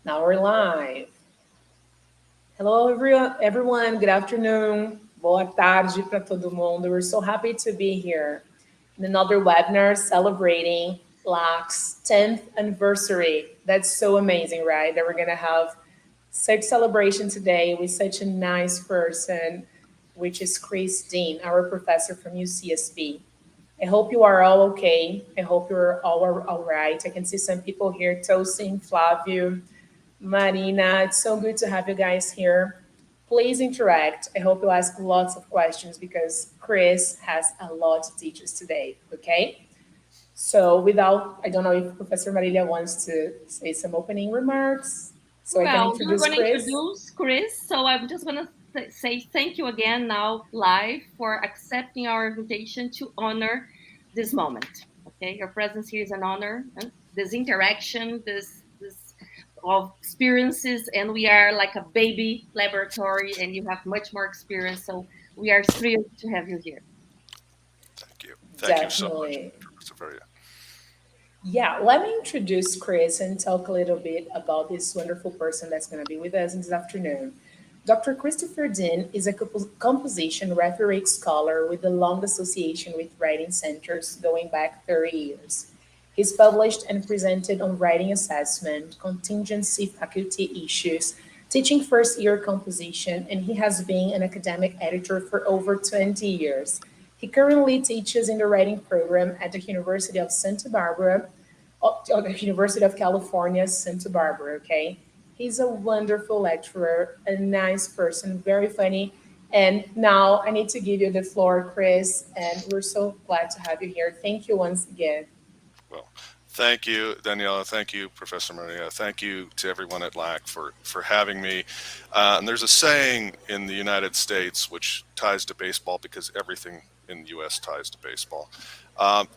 Now we're live. Hello, everyone. Good afternoon. Boa tarde para todo mundo. We're so happy to be here in another webinar celebrating LAC's 10th anniversary. That's so amazing, right? That we're going to have such celebration today with such a nice person, which is Chris Dean, our professor from UCSB. I hope you are all okay. I hope you're all right. I can see some people here, Tosin, Flavio, Marina. It's so good to have you guys here. Please interact. I hope you ask lots of questions because Chris has a lot to teach us today. Okay? So, I don't know if Professor Marilia wants to say some opening remarks so I can Well, you're introduce going to Chris. introduce Chris, so I'm just going to say thank you again now live for accepting our invitation to honor this moment. Okay, your presence here is an honor, and this interaction, this of experiences, and we are like a baby laboratory, and you have much more experience, so we are thrilled to have you here. Thank you. Thank you so much, Definitely. Professor Faria. Yeah, let me introduce Chris and talk a little bit about this wonderful person that's going to be with us this afternoon. Dr. Christopher Dean is a composition rhetoric scholar with a long association with writing centers going back 30 years. He's published and presented on writing assessment, contingency faculty issues, teaching first year composition, and he has been an academic editor for over 20 years. He currently teaches in the writing program at the University of Santa Barbara, the University of California, Santa Barbara, okay? He's a wonderful lecturer, a nice person, very funny. And now I need to give you the floor, Chris, and we're so glad to have you here. Thank you once again. Well, thank you, Daniela. Thank you, Professor Maria. Thank you to everyone at LAC for having me. And there's a saying in the United States which ties to baseball because everything in the U.S. ties to baseball,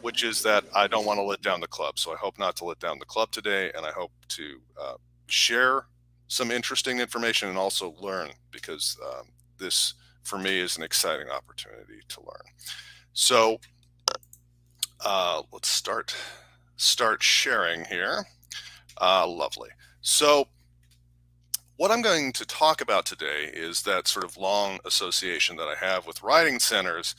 which is that I don't want to let down the club. So I hope not to let down the club today, and I hope to share some interesting information and also learn because this, for me, is an exciting opportunity to learn. So let's start sharing here. Lovely. So what I'm going to talk about today is that sort of long association that I have with writing centers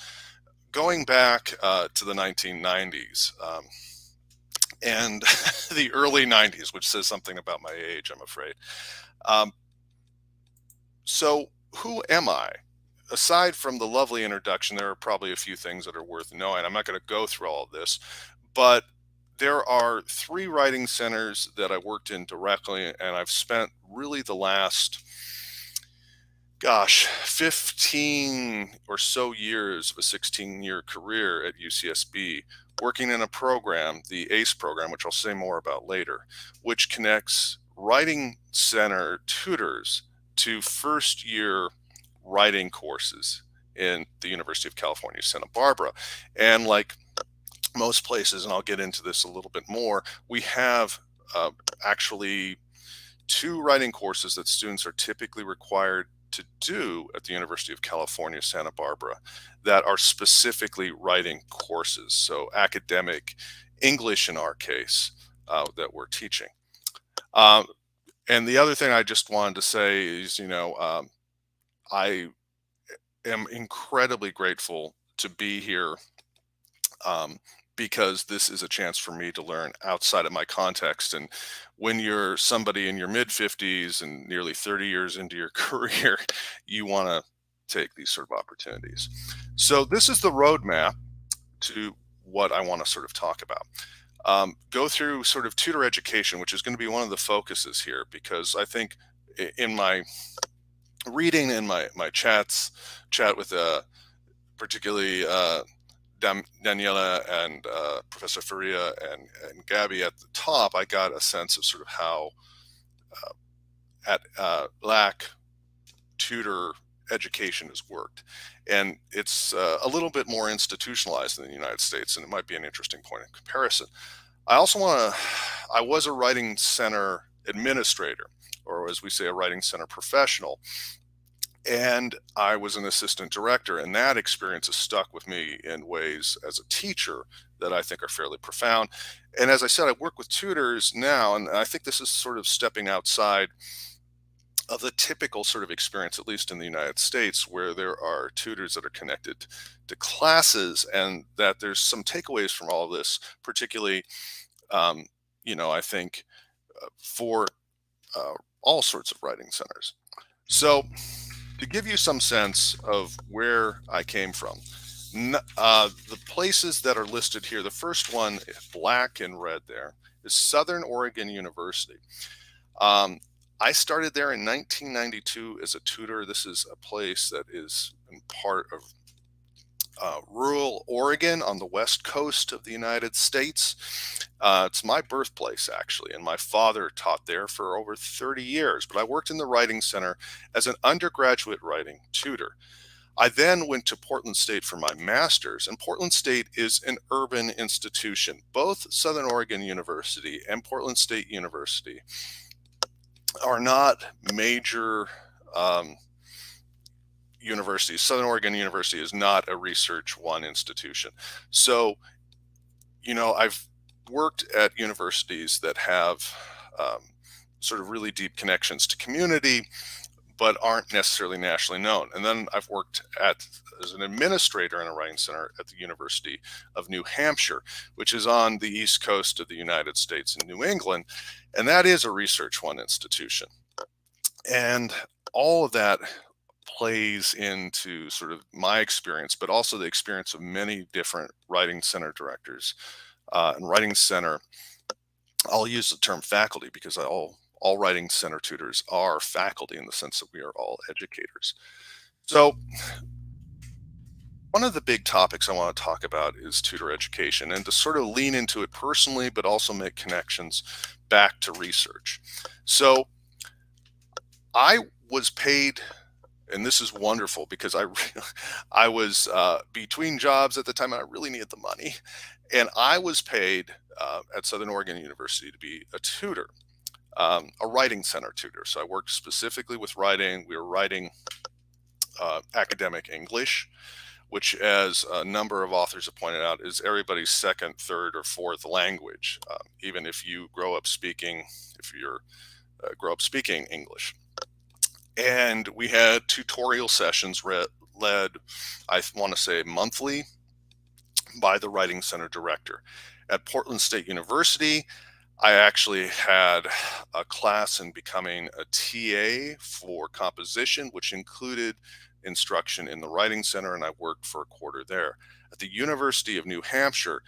going back to the 1990s and the early 90s, which says something about my age, I'm afraid. So who am I? Aside from the lovely introduction, there are probably a few things that are worth knowing. I'm not going to go through all of this, but there are 3 writing centers that I worked in directly, and I've spent really the last, 15 or so years of a 16-year career at UCSB working in a program, the ACE program, which I'll say more about later, which connects writing center tutors to first-year writing courses in the University of California, Santa Barbara. And like most places, and I'll get into this a little bit more, we have actually 2 writing courses that students are typically required to do at the University of California, Santa Barbara that are specifically writing courses. So academic English in our case that we're teaching. And the other thing I just wanted to say is, I am incredibly grateful to be here because this is a chance for me to learn outside of my context. And when you're somebody in your mid-50s and nearly 30 years into your career, you want to take these sort of opportunities. So this is the roadmap to what I want to sort of talk about. Go through sort of tutor education, which is going to be one of the focuses here, because I think in my reading and my chat with particularly Daniela and Professor Faria and Gabby at the top, I got a sense of sort of how at LAC tutor education has worked. And it's a little bit more institutionalized in the United States, and it might be an interesting point of comparison. I was a writing center administrator, or as we say, a writing center professional. And I was an assistant director, and that experience has stuck with me in ways as a teacher that I think are fairly profound. And as I said, I work with tutors now, and I think this is sort of stepping outside of the typical sort of experience, at least in the United States, where there are tutors that are connected to classes, and that there's some takeaways from all of this, particularly, um, I think for uh, all sorts of writing centers. So, to give you some sense of where I came from, the places that are listed here, the first one, black and red there, is Southern Oregon University. Um, I started there in 1992 as a tutor. This is a place that is in part of rural Oregon on the west coast of the United States. It's my birthplace, actually, and my father taught there for over 30 years. But I worked in the Writing Center as an undergraduate writing tutor. I then went to Portland State for my master's, and Portland State is an urban institution. Both Southern Oregon University and Portland State University are not major universities. Southern Oregon University is not a Research One institution. So, I've worked at universities that have sort of really deep connections to community, but aren't necessarily nationally known. And then I've worked as an administrator in a writing center at the University of New Hampshire, which is on the east coast of the United States in New England. And that is a Research One institution. And all of that plays into sort of my experience, but also the experience of many different writing center directors. And writing center, I'll use the term faculty because all writing center tutors are faculty in the sense that we are all educators. So one of the big topics I want to talk about is tutor education, and to sort of lean into it personally, but also make connections back to research. So I was paid, and this is wonderful because I was between jobs at the time, and I really needed the money. And I was paid at Southern Oregon University to be a tutor, a writing center tutor. So I worked specifically with writing. We were writing academic English, which, as a number of authors have pointed out, is everybody's second, third, or fourth language, even if you grow up speaking English. And we had tutorial sessions led, I want to say, monthly by the Writing Center director. At Portland State University, I actually had a class in becoming a TA for composition, which included instruction in the Writing Center, and I worked for a quarter there. At the University of New Hampshire,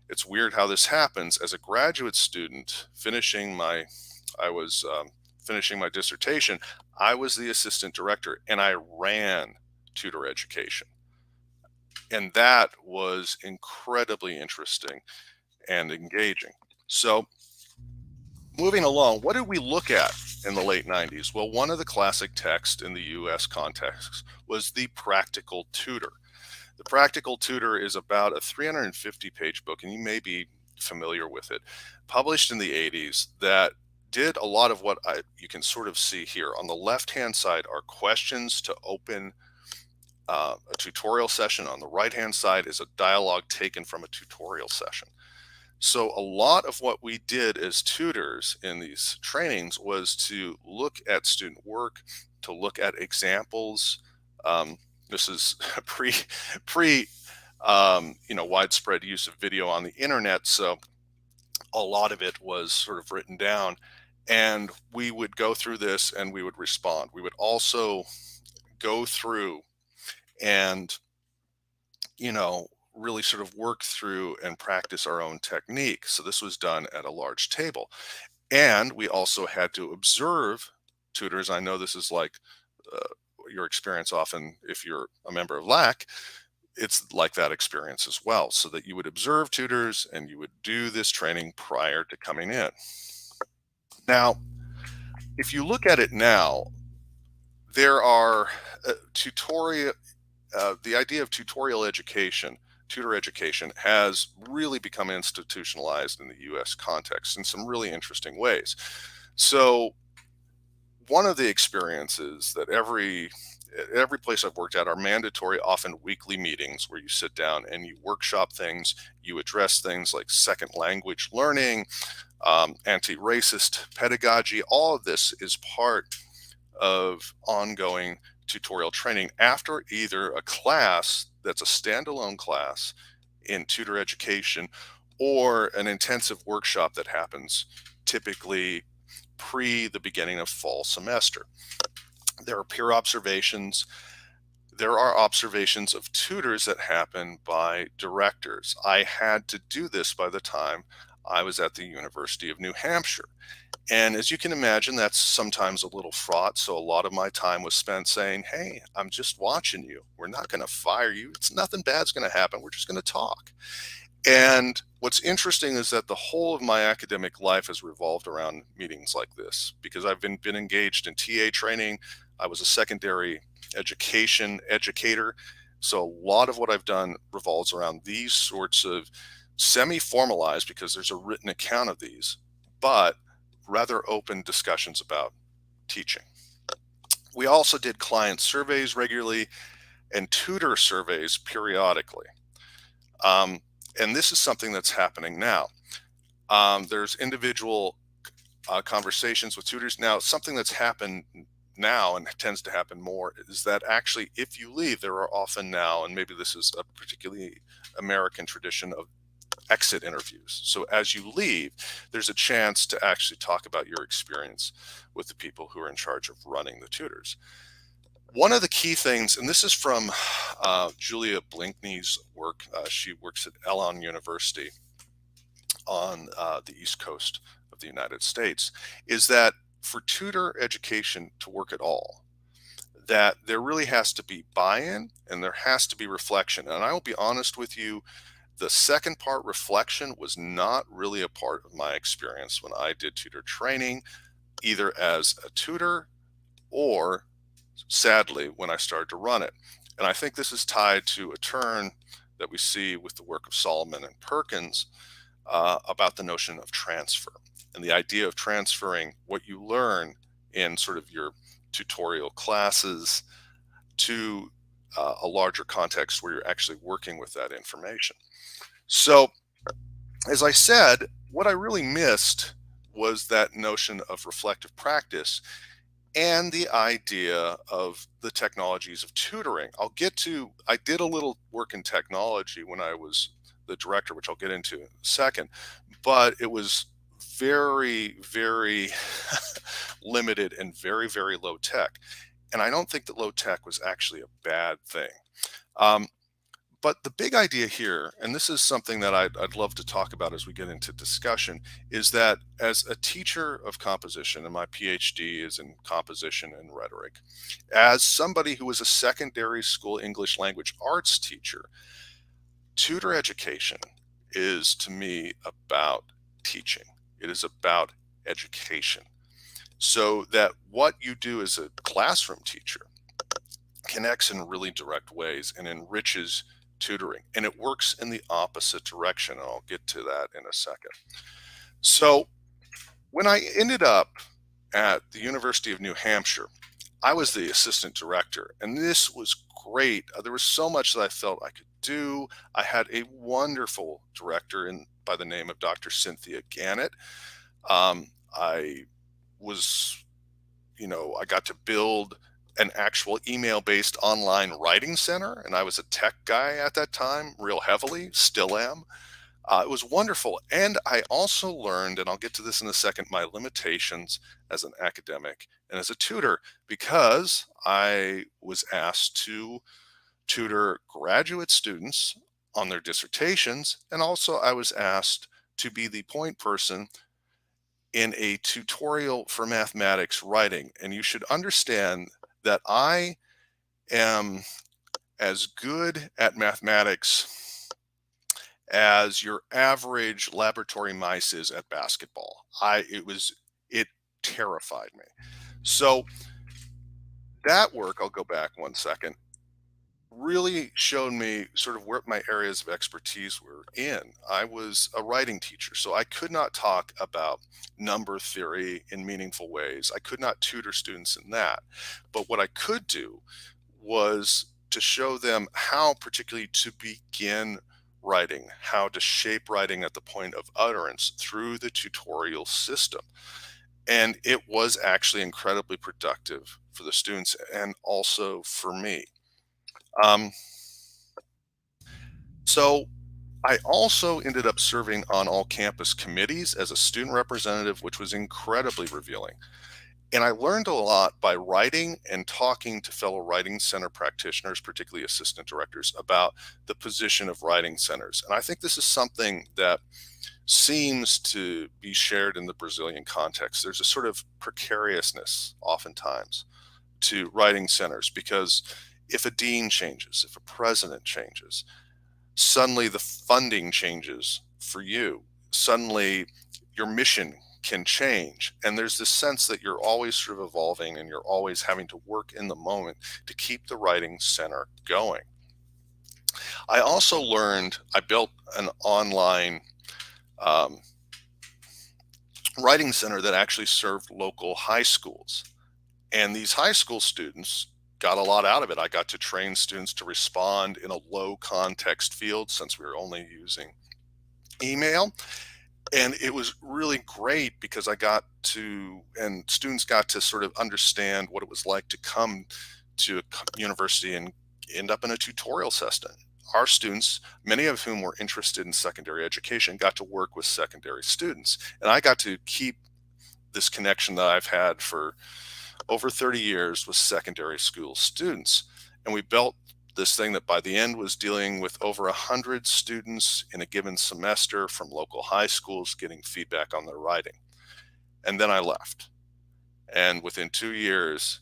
it's weird how this happens. As a graduate student finishing my dissertation, I was the assistant director, and I ran tutor education. And that was incredibly interesting and engaging. So moving along, what did we look at in the late 90s? Well, one of the classic texts in the US context was the Practical Tutor. The Practical Tutor is about a 350-page book, and you may be familiar with it, published in the 80s, that did a lot of what you can sort of see here. On the left-hand side are questions to open a tutorial session. On the right-hand side is a dialogue taken from a tutorial session. So a lot of what we did as tutors in these trainings was to look at student work, to look at examples. This is pre widespread use of video on the internet, so a lot of it was sort of written down, and we would go through this and we would respond. We would also go through and really sort of work through and practice our own technique. So this was done at a large table. And we also had to observe tutors. I know this is like your experience often if you're a member of LAC. It's like that experience as well, so that you would observe tutors and you would do this training prior to coming in. Now, if you look at it now, there are the idea of tutor education has really become institutionalized in the US context in some really interesting ways. So one of the experiences that every every place I've worked at are mandatory, often weekly meetings where you sit down and you workshop things, you address things like second language learning, anti-racist pedagogy. All of this is part of ongoing tutorial training after either a class that's a standalone class in tutor education or an intensive workshop that happens typically pre the beginning of fall semester. There are peer observations. There are observations of tutors that happen by directors. I had to do this by the time I was at the University of New Hampshire. And as you can imagine, that's sometimes a little fraught. So a lot of my time was spent saying, hey, I'm just watching you. We're not going to fire you. It's nothing bad's going to happen. We're just going to talk. And what's interesting is that the whole of my academic life has revolved around meetings like this because I've been engaged in TA training. I was a secondary education educator. So a lot of what I've done revolves around these sorts of semi-formalized, because there's a written account of these, but rather open discussions about teaching. We also did client surveys regularly and tutor surveys periodically. And this is something that's happening now. There's individual conversations with tutors. Now, something that's happened now and tends to happen more is that actually if you leave, there are often now, and maybe this is a particularly American tradition of exit interviews. So as you leave, there's a chance to actually talk about your experience with the people who are in charge of running the tutors. One of the key things, and this is from Julia Blinkney's work, she works at Elon University on the East Coast of the United States, is that for tutor education to work at all, that there really has to be buy-in and there has to be reflection. And I will be honest with you, the second part, reflection, was not really a part of my experience when I did tutor training, either as a tutor or sadly when I started to run it. And I think this is tied to a turn that we see with the work of Solomon and Perkins about the notion of transfer and the idea of transferring what you learn in sort of your tutorial classes to a larger context where you're actually working with that information. So, as I said, what I really missed was that notion of reflective practice and the idea of the technologies of tutoring. I did a little work in technology when I was the director, which I'll get into in a second, but it was very, very limited and very, very low tech. And I don't think that low tech was actually a bad thing. But the big idea here, and this is something that I'd love to talk about as we get into discussion, is that as a teacher of composition, and my PhD is in composition and rhetoric, as somebody who was a secondary school English language arts teacher, tutor education is to me about teaching. It is about education. So that what you do as a classroom teacher connects in really direct ways and enriches tutoring, and it works in the opposite direction, and I'll get to that in a second. So when I ended up at the University of New Hampshire, I was the assistant director, and this was great. There was so much that I felt I could do. I had a wonderful director by the name of Dr. Cynthia Gannett. I was, I got to build an actual email-based online writing center, and I was a tech guy at that time, real heavily, still am. It was wonderful. And I also learned, and I'll get to this in a second, my limitations as an academic and as a tutor, because I was asked to tutor graduate students on their dissertations, and also I was asked to be the point person in a tutorial for mathematics writing. And you should understand that I am as good at mathematics as your average laboratory mice is at basketball. It terrified me. So that work, I'll go back one second, really showed me sort of where my areas of expertise were in. I was a writing teacher, so I could not talk about number theory in meaningful ways. I could not tutor students in that. But what I could do was to show them how particularly to begin writing, how to shape writing at the point of utterance through the tutorial system. And it was actually incredibly productive for the students and also for me. Um, so I also ended up serving on all campus committees as a student representative, which was incredibly revealing. And I learned a lot by writing and talking to fellow writing center practitioners, particularly assistant directors, about the position of writing centers. And I think this is something that seems to be shared in the Brazilian context. There's a sort of precariousness oftentimes to writing centers because if a dean changes, if a president changes, suddenly the funding changes for you. Suddenly your mission can change. And there's this sense that you're always sort of evolving and you're always having to work in the moment to keep the writing center going. I also learned, I built an online um, writing center that actually served local high schools. And these high school students got a lot out of it. I got to train students to respond in a low context field since we were only using email. And it was really great because I got to, and students got to sort of understand what it was like to come to a university and end up in a tutorial session. Our students, many of whom were interested in secondary education, got to work with secondary students. And I got to keep this connection that I've had for over 30 years with secondary school students. And we built this thing that by the end was dealing with over 100 students in a given semester from local high schools getting feedback on their writing. And then I left. And within 2 years,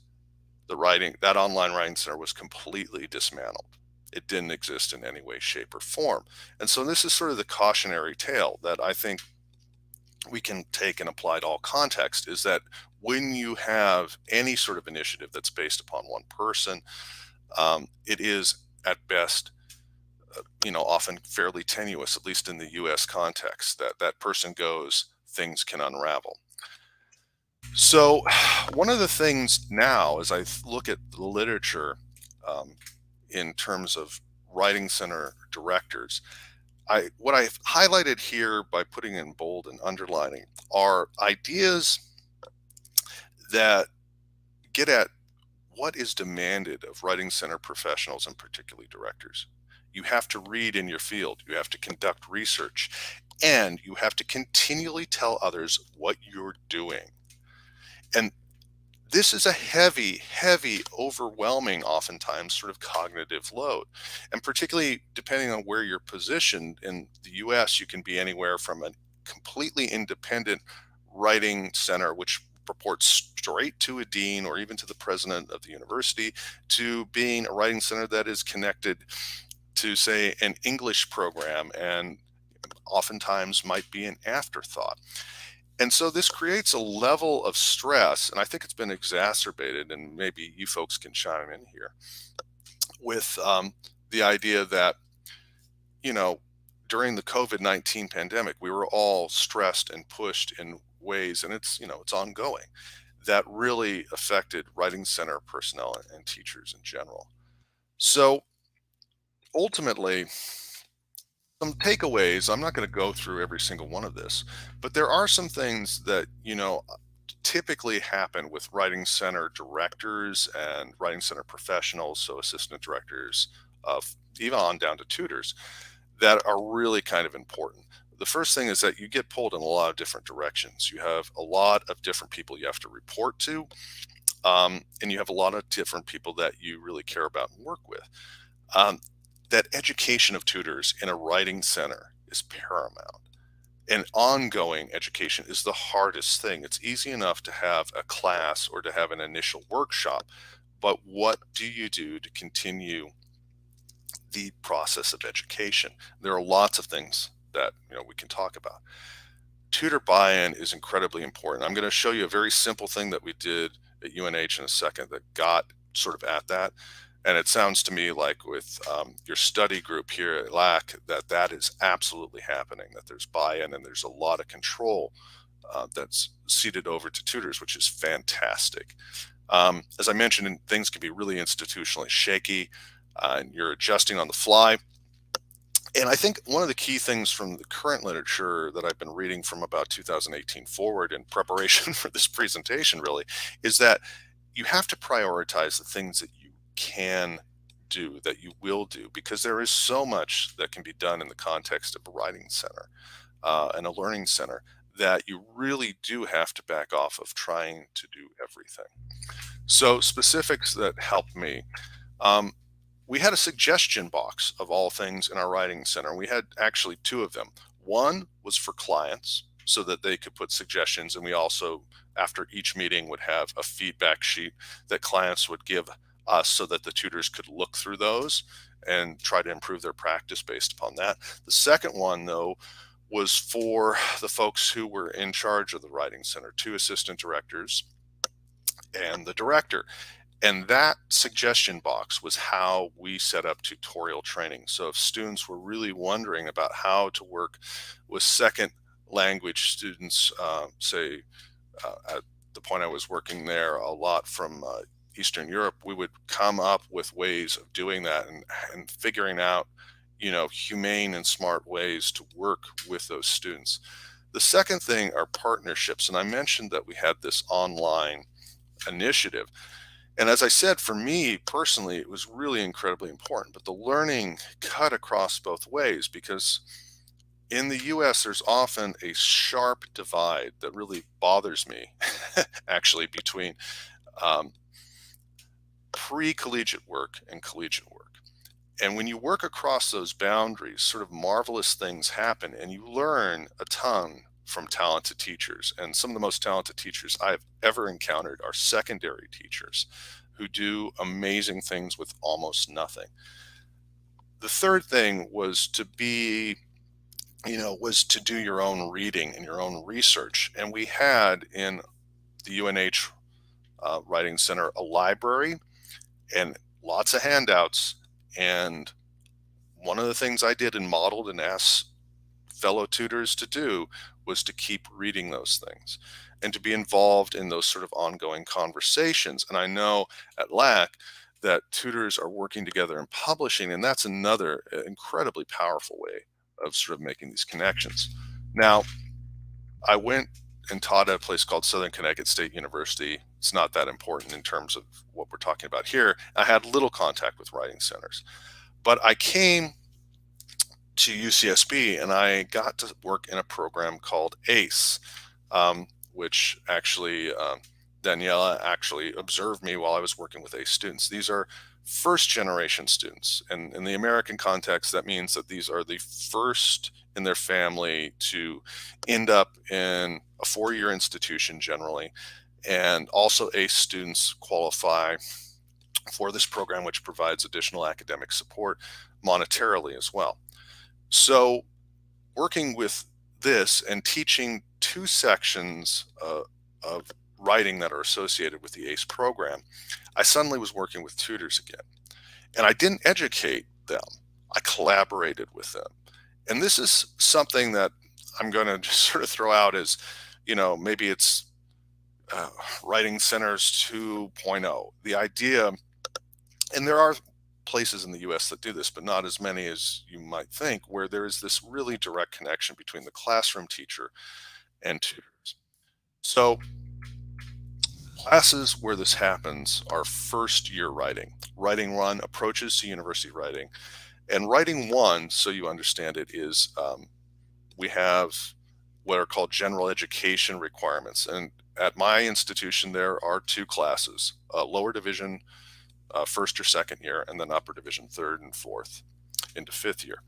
that online writing center was completely dismantled. It didn't exist in any way, shape, or form. And so this is sort of the cautionary tale that I think we can take and apply to all context, is that when you have any sort of initiative that's based upon one person, it is at best, often fairly tenuous, at least in the US context. That person goes, things can unravel. So one of the things now, as I look at the literature in terms of writing center directors, what I've highlighted here by putting in bold and underlining are ideas that get at what is demanded of writing center professionals and particularly directors. You have to read in your field, you have to conduct research, and you have to continually tell others what you're doing. And this is a heavy, heavy, overwhelming, oftentimes sort of cognitive load. And particularly depending on where you're positioned in the US, you can be anywhere from a completely independent writing center, which reports straight to a dean or even to the president of the university, to being a writing center that is connected to, say, an English program and oftentimes might be an afterthought. And so this creates a level of stress, and I think it's been exacerbated, and maybe you folks can chime in here, with the idea that, during the COVID-19 pandemic, we were all stressed and pushed in ways, and it's ongoing, that really affected writing center personnel and teachers in general. So ultimately, some takeaways. I'm not going to go through every single one of this, but there are some things that, typically happen with writing center directors and writing center professionals, so assistant directors, even on down to tutors, that are really kind of important. The first thing is that you get pulled in a lot of different directions. You have a lot of different people you have to report to, and you have a lot of different people that you really care about and work with. That education of tutors in a writing center is paramount. And ongoing education is the hardest thing. It's easy enough to have a class or to have an initial workshop, but what do you do to continue the process of education? There are lots of things that we can talk about. Tutor buy-in is incredibly important. I'm going to show you a very simple thing that we did at UNH in a second that got sort of at that. And it sounds to me like with your study group here at LAC that is absolutely happening, that there's buy-in and there's a lot of control that's ceded over to tutors, which is fantastic. As I mentioned, things can be really institutionally shaky, and you're adjusting on the fly. And I think one of the key things from the current literature that I've been reading from about 2018 forward in preparation for this presentation really is that you have to prioritize the things that you can do, that you will do, because there is so much that can be done in the context of a writing center and a learning center that you really do have to back off of trying to do everything. So specifics that helped me. Um, we had a suggestion box of all things in our writing center. We had actually two of them. One was for clients so that they could put suggestions, and we also, after each meeting, would have a feedback sheet that clients would give us so that the tutors could look through those and try to improve their practice based upon that. The second one, though, was for the folks who were in charge of the writing center, two assistant directors and the director. And that suggestion box was how we set up tutorial training. So if students were really wondering about how to work with second language students, say at the point I was working there, a lot from Eastern Europe, we would come up with ways of doing that and figuring out, humane and smart ways to work with those students. The second thing are partnerships. And I mentioned that we had this online initiative. And as I said, for me personally, it was really incredibly important. But the learning cut across both ways because in the US, there's often a sharp divide that really bothers me, actually, between um, pre collegiate work and collegiate work. And when you work across those boundaries, sort of marvelous things happen, and you learn a ton from talented teachers. And some of the most talented teachers I've ever encountered are secondary teachers who do amazing things with almost nothing. The third thing was to do your own reading and your own research. And we had in the UNH Writing Center a library and lots of handouts. And one of the things I did and modeled and asked fellow tutors to do was to keep reading those things and to be involved in those sort of ongoing conversations. And I know at LAC that tutors are working together and publishing, and that's another incredibly powerful way of sort of making these connections. Now, I went and taught at a place called Southern Connecticut State University. It's not that important in terms of what we're talking about here. I had little contact with writing centers, but I came to UCSB and I got to work in a program called ACE, which actually Daniela actually observed me while I was working with ACE students. These are first generation students, and in the American context, that means that these are the first in their family to end up in a four-year institution generally. And also ACE students qualify for this program, which provides additional academic support monetarily as well. So working with this and teaching two sections of writing that are associated with the ACE program, I suddenly was working with tutors again. And I didn't educate them, I collaborated with them. And this is something that I'm going to just sort of throw out as, maybe it's writing centers 2.0. The idea, and there are places in the US that do this, but not as many as you might think, where there is this really direct connection between the classroom teacher and tutors. So classes where this happens are first year writing. Writing one, approaches to university writing. And writing one, so you understand it, is we have what are called general education requirements. And at my institution, there are two classes, lower division first or second year, and then upper division third and fourth into fifth year.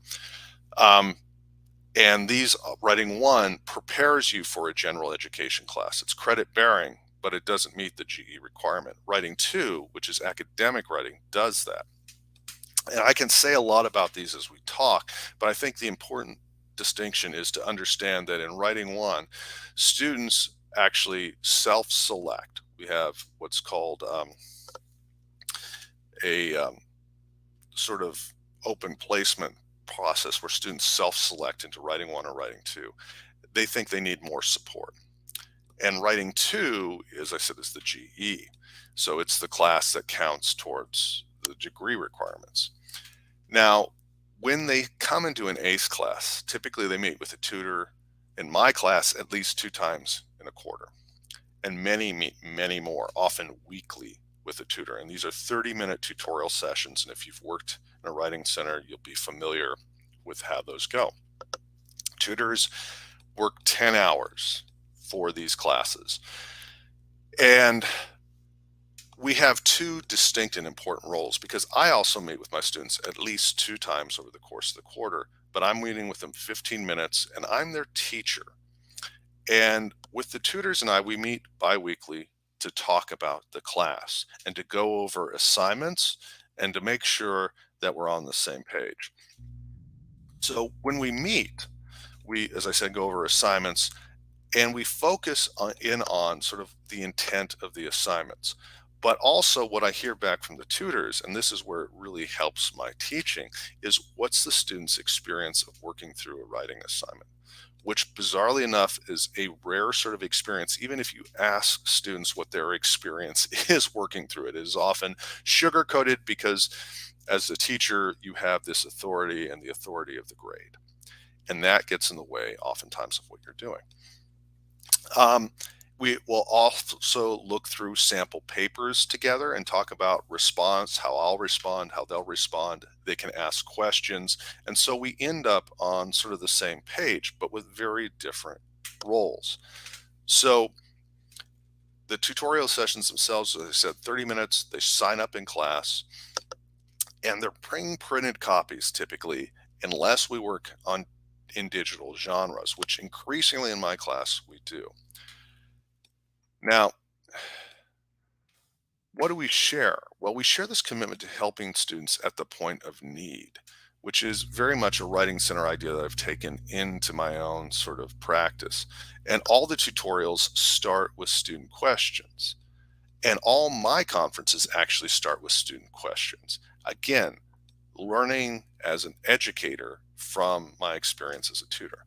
And these writing one prepares you for a general education class. It's credit bearing, but it doesn't meet the GE requirement. Writing two, which is academic writing, does that. And I can say a lot about these as we talk, but I think the important distinction is to understand that in writing one, students actually self-select. We have what's called a sort of open placement process where students self-select into writing one or writing two. They think they need more support. And writing 2, as I said, is the GE. So it's the class that counts towards the degree requirements. Now, when they come into an ACE class, typically they meet with a tutor, in my class, at least 2 times in a quarter. And many meet many more, often weekly, with a tutor. And these are 30-minute tutorial sessions. And if you've worked in a writing center, you'll be familiar with how those go. Tutors work 10 hours for these classes. And we have 2 distinct and important roles, because I also meet with my students at least 2 times over the course of the quarter, but I'm meeting with them 15 minutes and I'm their teacher. And with the tutors and I, we meet bi-weekly to talk about the class and to go over assignments and to make sure that we're on the same page. So when we meet, we, as I said, go over assignments, and we focus on sort of the intent of the assignments. But also what I hear back from the tutors, and this is where it really helps my teaching, is what's the student's experience of working through a writing assignment, which bizarrely enough is a rare sort of experience. Even if you ask students what their experience is working through it, it is often sugar-coated, because as a teacher, you have this authority and the authority of the grade. And that gets in the way oftentimes of what you're doing. We will also look through sample papers together and talk about response, how I'll respond, how they'll respond. They can ask questions. And so we end up on sort of the same page, but with very different roles. So the tutorial sessions themselves, as I said, 30 minutes, they sign up in class, and they're bringing printed copies typically, unless we work in digital genres, which increasingly in my class we do. Now, what do we share? Well, we share this commitment to helping students at the point of need, which is very much a writing center idea that I've taken into my own sort of practice. And all the tutorials start with student questions. And all my conferences actually start with student questions. Again, learning as an educator from my experience as a tutor.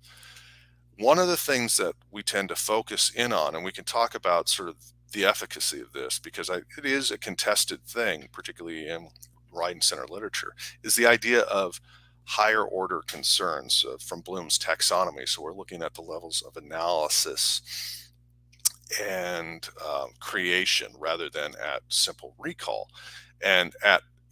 One of the things that we tend to focus in on, and we can talk about sort of the efficacy of this, because it is a contested thing, particularly in writing center literature, is the idea of higher order concerns from Bloom's taxonomy. So we're looking at the levels of analysis and creation rather than at simple recall. And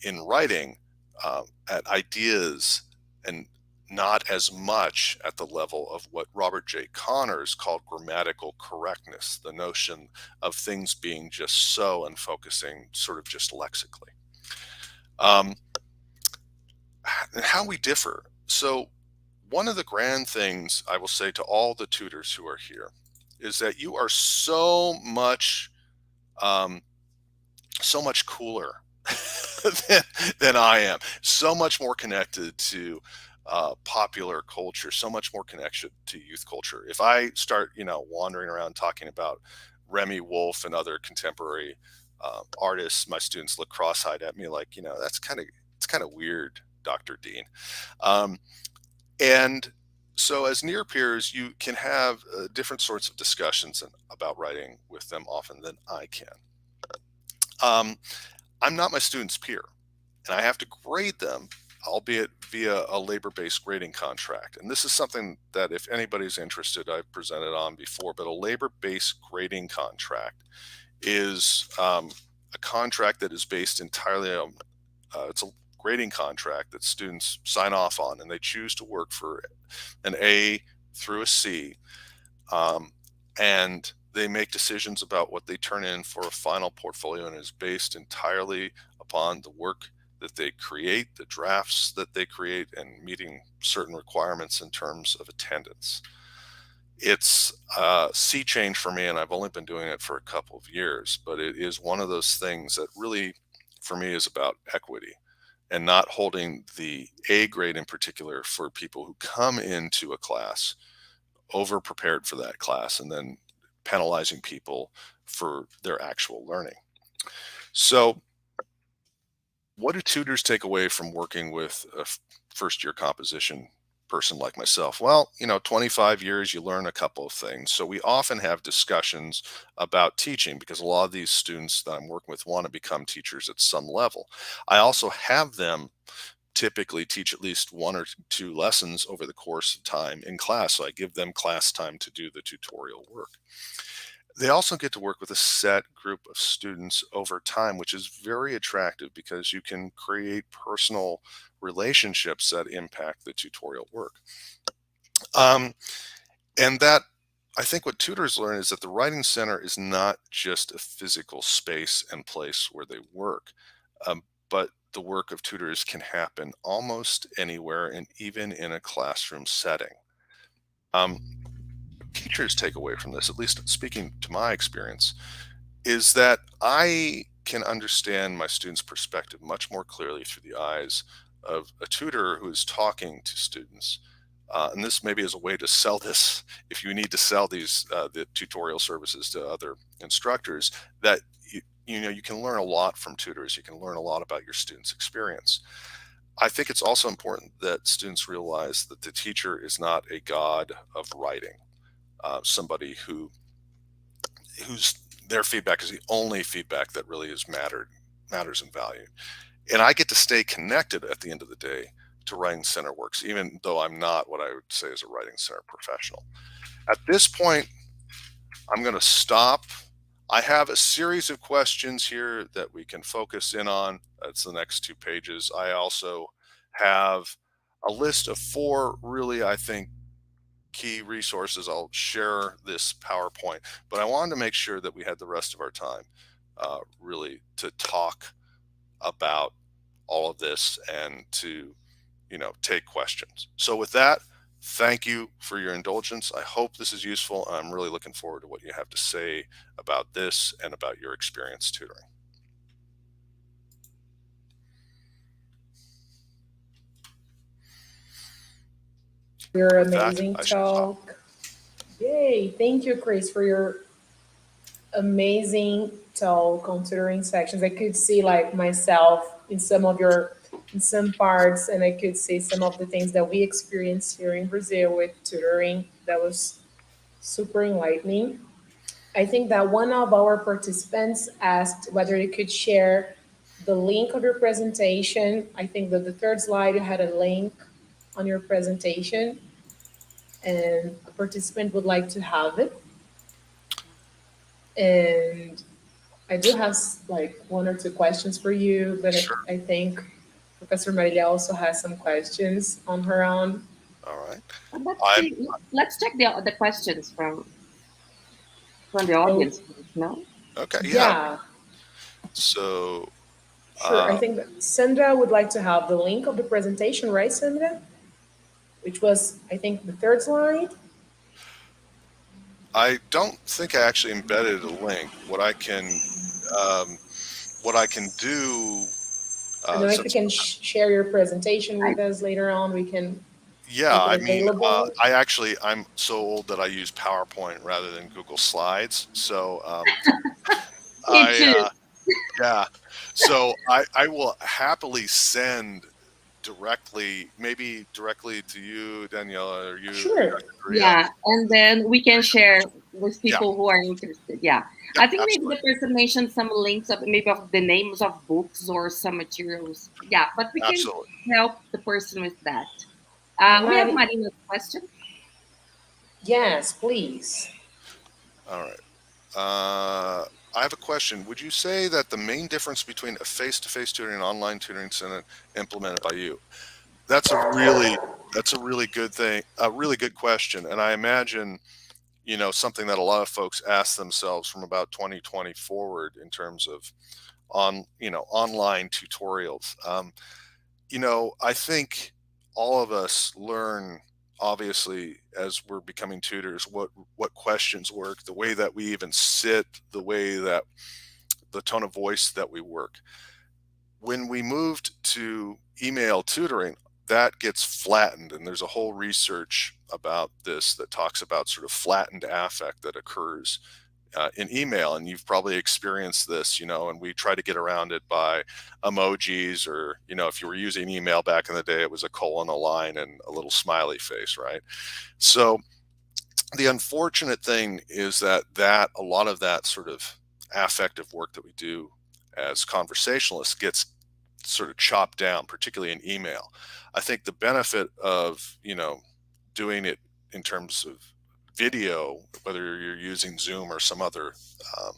in writing, at ideas, and not as much at the level of what Robert J. Connors called grammatical correctness, the notion of things being just so and focusing sort of just lexically. And how we differ. So one of the grand things I will say to all the tutors who are here is that you are so much cooler than I am, so much more connected to popular culture, so much more connection to youth culture. If I start, wandering around talking about Remy Wolf and other contemporary artists, my students look cross-eyed at me like, it's kind of weird, Dr. Dean. And so as near peers, you can have different sorts of discussions about writing with them often than I can. I'm not my student's peer, and I have to grade them, albeit via a labor-based grading contract. And this is something that, if anybody's interested, I've presented on before, but a labor-based grading contract is a contract that is based entirely on, it's a grading contract that students sign off on, and they choose to work for an A through a C, and they make decisions about what they turn in for a final portfolio, and is based entirely upon the work that they create, the drafts that they create, and meeting certain requirements in terms of attendance. It's a sea change for me, and I've only been doing it for a couple of years, but it is one of those things that really, for me, is about equity and not holding the A grade in particular for people who come into a class over prepared for that class and then penalizing people for their actual learning. So what do tutors take away from working with a first-year composition person like myself? Well, 25 years, you learn a couple of things. So we often have discussions about teaching because a lot of these students that I'm working with want to become teachers at some level. I also have them typically teach at least one or two lessons over the course of time in class. So I give them class time to do the tutorial work. They also get to work with a set group of students over time, which is very attractive because you can create personal relationships that impact the tutorial work. Um, and that I think what tutors learn is that the Writing Center is not just a physical space and place where they work, but the work of tutors can happen almost anywhere and even in a classroom setting. Um, Teachers take away from this, at least speaking to my experience, is that I can understand my students' perspective much more clearly through the eyes of a tutor who is talking to students. And this maybe is a way to sell this if you need to sell these the tutorial services to other instructors, that you can learn a lot from tutors. You can learn a lot about your students' experience. I think it's also important that students realize that the teacher is not a god of writing, somebody whose their feedback is the only feedback that really matters in value. And I get to stay connected at the end of the day to Writing Center works, even though I'm not what I would say is a Writing Center professional. At this point, I'm going to stop. I have a series of questions here that we can focus in on. That's the next 2 pages. I also have a list of 4 really, I think, key resources. I'll share this PowerPoint, but I wanted to make sure that we had the rest of our time really to talk about all of this and to, take questions. So with that, thank you for your indulgence. I hope this is useful. I'm really looking forward to what you have to say about this and about your experience tutoring. Your With that, amazing I shall stop. talk. Yay. Thank you, Chris, for your amazing talk on tutoring sections. I could see like myself in some parts, and I could see some of the things that we experienced here in Brazil with tutoring. That was super enlightening. I think that one of our participants asked whether you could share the link of your presentation. I think that the third slide you had a link on your presentation, and a participant would like to have it. And I do have like 1 or 2 questions for you, but Sure. I think Professor Maria also has some questions on her own. All right. Let's I'm see. Let's check the questions from the Oh, audience. No. okay. Yeah. yeah, So, sure. I think that Sandra would like to have the link of the presentation, right, Sandra? Which was, I think, the third slide. I don't think I actually embedded a link. Um, what I can do, I don't know if you since can share your presentation I, with us later on. We can yeah, make it I mean, available. I'm so old that I use PowerPoint rather than Google Slides. So, me I, too. yeah, so I will happily send maybe directly to you, Daniela, or you, Sure. Dr. Korea. Yeah, and then we can share with Yeah, people who are interested. Yeah, yeah, I think maybe absolutely, the person mentioned some links of maybe of the names of books or some materials. Yeah, but we can absolutely. help the person with that. We have Mari, Marina's question. yes, please. All right. I have a question. Would you say that the main difference between a face-to-face tutoring and online tutoring center implemented by you? That's a really good thing, a really good question, and I imagine something that a lot of folks ask themselves from about 2020 forward in terms of online tutorials. I think all of us learn, obviously, as we're becoming tutors, what questions work, the way that we even sit, the way that the tone of voice that we work. When we moved to email tutoring, that gets flattened, and there's a whole research about this that talks about sort of flattened affect that occurs in email, and you've probably experienced this, and we try to get around it by emojis, or, if you were using email back in the day, it was a colon, a line, and a little smiley face, right? So the unfortunate thing is that a lot of that sort of affective work that we do as conversationalists gets sort of chopped down, particularly in email. I think the benefit of, doing it in terms of video, whether you're using Zoom or um,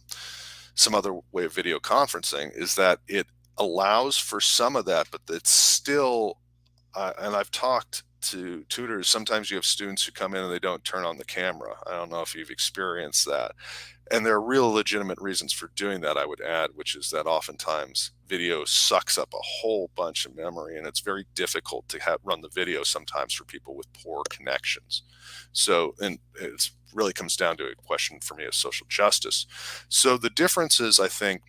some other way of video conferencing, is that it allows for some of that, but it's still, and I've talked to tutors. Sometimes you have students who come in and they don't turn on the camera. I don't know if you've experienced that. And there are real legitimate reasons for doing that, I would add, which is that oftentimes video sucks up a whole bunch of memory, and it's very difficult to run the video sometimes for people with poor connections. So, and it really comes down to a question for me of social justice. So the differences, I think,